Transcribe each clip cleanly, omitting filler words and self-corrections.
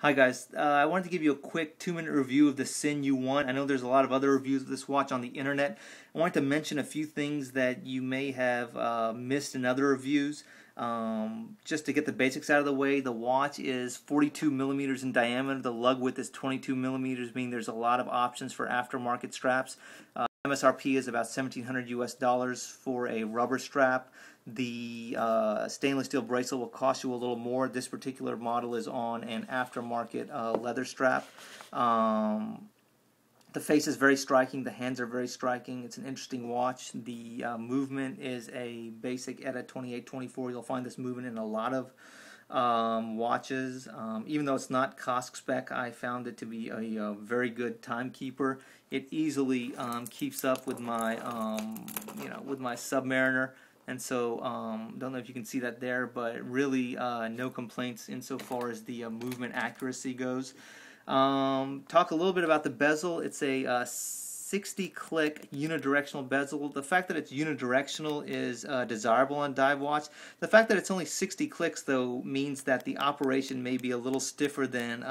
Hi guys, I wanted to give you a quick 2-minute review of the Sinn U1. I know there's a lot of other reviews of this watch on the internet. I wanted to mention a few things that you may have missed in other reviews. Just to get the basics out of the way, the watch is 42 millimeters in diameter. The lug width is 22 millimeters, meaning there's a lot of options for aftermarket straps. MSRP is about $1,700 for a rubber strap. The stainless steel bracelet will cost you a little more. This particular model is on an aftermarket leather strap. The face is very striking. The hands are very striking. It's an interesting watch. The movement is a basic ETA 2824. You'll find this movement in a lot of watches. Even though it's not cost spec, I found it to be a very good timekeeper. It easily keeps up with my with my Submariner. And so, don't know if you can see that there, but really no complaints insofar as the movement accuracy goes. Talk a little bit about the bezel. It's a 60-click unidirectional bezel. The fact that it's unidirectional is desirable on dive watch. The fact that it's only 60 clicks, though, means that the operation may be a little stiffer than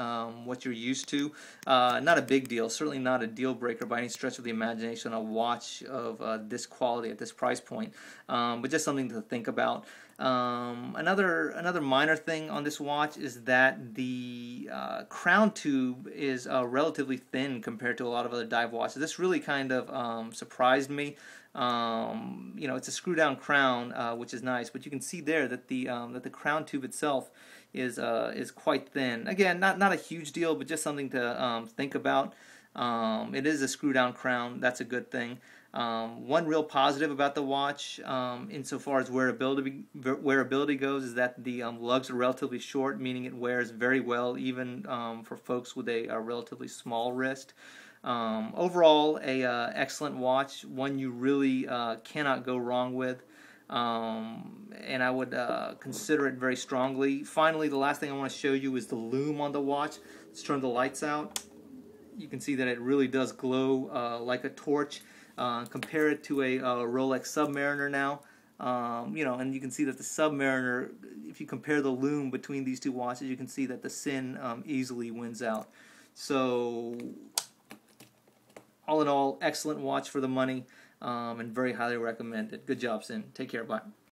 what you're used to. Not a big deal. Certainly not a deal breaker by any stretch of the imagination on a watch of this quality at this price point. But just something to think about. Another minor thing on this watch is that the crown tube is relatively thin compared to a lot of other dive watches. This really kind of surprised me. It's a screw down crown, which is nice, but you can see there that the crown tube itself is quite thin. Again, not a huge deal, but just something to think about. It is a screw down crown. That's a good thing. One real positive about the watch, insofar as wearability goes, is that the lugs are relatively short, meaning it wears very well, even for folks with a relatively small wrist. Overall, a excellent watch, one you really cannot go wrong with. And I would consider it very strongly. Finally, the last thing I want to show you is the lume on the watch. Let's turn the lights out. You can see that it really does glow like a torch. Compare it to a Rolex Submariner now, and you can see that the Submariner, if you compare the lume between these two watches, you can see that the Sinn easily wins out. So, all in all, excellent watch for the money, and very highly recommended. Good job, Sinn. Take care. Bye.